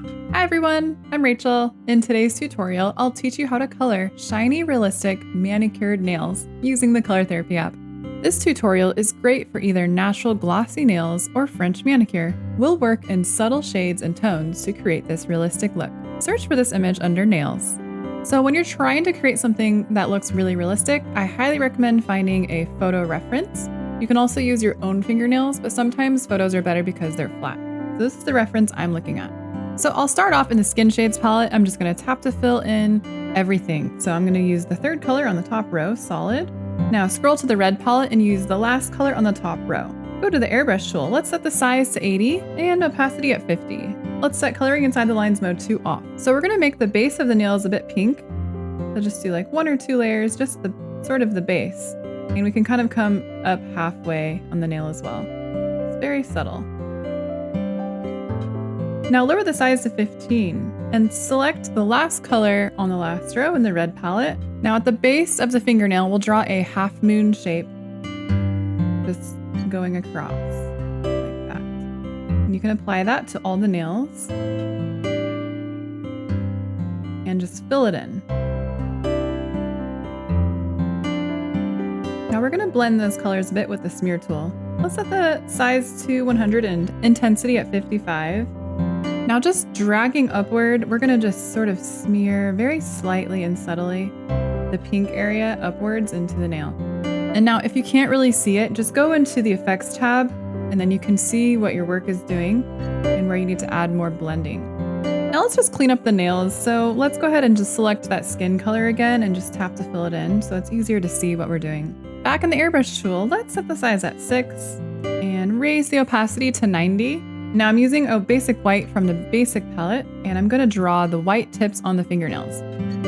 Hi everyone, I'm Rachel. In today's tutorial, I'll teach you how to color shiny, realistic, manicured nails using the Color Therapy app. This tutorial is great for either natural glossy nails or French manicure. We'll work in subtle shades and tones to create this realistic look. Search for this image under nails. So when you're trying to create something that looks really realistic, I highly recommend finding a photo reference. You can also use your own fingernails, but sometimes photos are better because they're flat. So this is the reference I'm looking at. So I'll start off in the Skin Shades palette. I'm just going to tap to fill in everything. So I'm going to use the third color on the top row, Solid. Now scroll to the red palette and use the last color on the top row. Go to the AIRBRUSH tool. Let's set the size to 80 and opacity at 50. Let's set coloring inside the lines mode to off. So we're going to make the base of the nails a bit pink. So just do like 1 or 2 layers, just the sort of the base. And we can kind of come up halfway on the nail as well. It's very subtle. Now lower the size to 15 and select the last color on the last row in the red palette. Now at the base of the fingernail, we'll draw a half moon shape, just going across like that. And you can apply that to all the nails and just fill it in. Now we're going to blend those colors a bit with the smear tool. Let's set the size to 100 and intensity at 55. Now just dragging upward, we're going to just sort of smear very slightly and subtly the pink area upwards into the nail. And now if you can't really see it, just go into the effects tab and then you can see what your work is doing and where you need to add more blending. Now let's just clean up the nails. So let's go ahead and just select that skin color again and just tap to fill it in so it's easier to see what we're doing. Back in the AIRBRUSH tool, let's set the size at 6 and raise the opacity to 90. Now I'm using a basic white from the basic palette and I'm going to draw the white tips on the fingernails.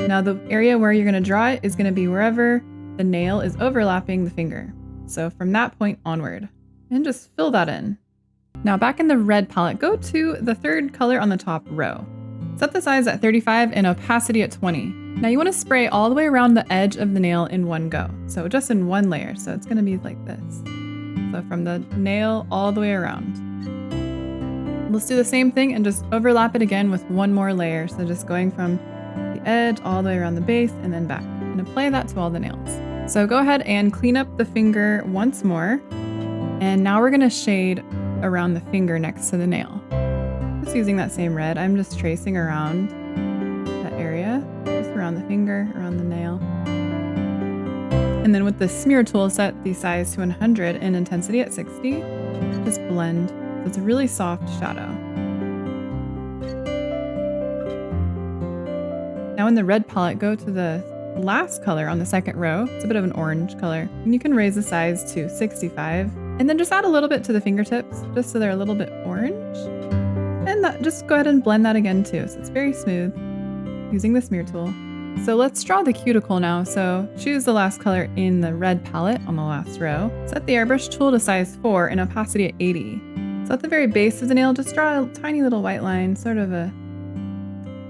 Now the area where you're going to draw it is going to be wherever the nail is overlapping the finger. So from that point onward, and just fill that in. Now back in the red palette, go to the third color on the top row. Set the size at 35 and opacity at 20. Now you want to spray all the way around the edge of the nail in one go. So just in one layer. So it's going to be like this. So from the nail all the way around. Let's do the same thing and just overlap it again with one more layer. So just going from the edge all the way around the base and then back. And apply that to all the nails. So go ahead and clean up the finger once more. And now we're going to shade around the finger next to the nail. Just using that same red, I'm just tracing around that area, just around the finger, around the nail. And then with the smear tool, set the size to 100 and intensity at 60. Just blend. So it's a really soft shadow. Now in the red palette, go to the last color on the second row. It's a bit of an orange color. And you can raise the size to 65. And then just add a little bit to the fingertips, just so they're a little bit orange. And just go ahead and blend that again too. So it's very smooth using the smear tool. So let's draw the cuticle now. So choose the last color in the red palette on the last row. Set the AIRBRUSH tool to size 4 and opacity at 80. So at the very base of the nail, just draw a tiny little white line, sort of a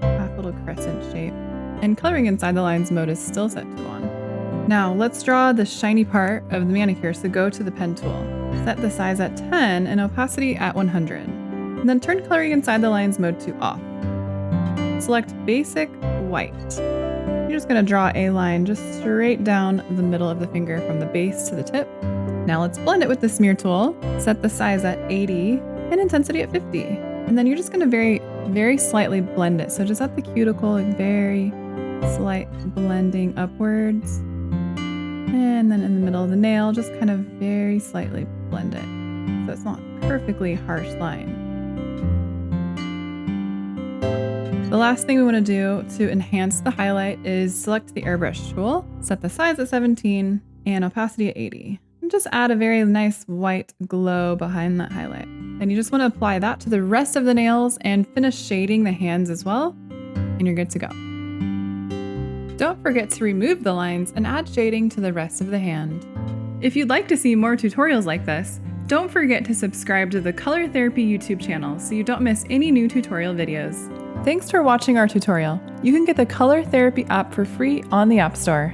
half little crescent shape. And coloring inside the lines mode is still set to on. Now let's draw the shiny part of the manicure, so go to the pen tool. Set the size at 10 and opacity at 100. And then turn coloring inside the lines mode to off. Select basic white. You're just going to draw a line just straight down the middle of the finger from the base to the tip. Now let's blend it with the smear tool. Set the size at 80 and intensity at 50. And then you're just going to very slightly blend it. So just at the cuticle, very slight blending upwards. And then in the middle of the nail, just kind of very slightly blend it. So it's not a perfectly harsh line. The last thing we want to do to enhance the highlight is select the AIRBRUSH tool, set the size at 17 and opacity at 80. And just add a very nice white glow behind that highlight. And you just want to apply that to the rest of the nails and finish shading the hands as well, and you're good to go. Don't forget to remove the lines and add shading to the rest of the hand. If you'd like to see more tutorials like this, don't forget to subscribe to the Color Therapy YouTube channel so you don't miss any new tutorial videos. Thanks for watching our tutorial. You can get the Color Therapy app for free on the App Store.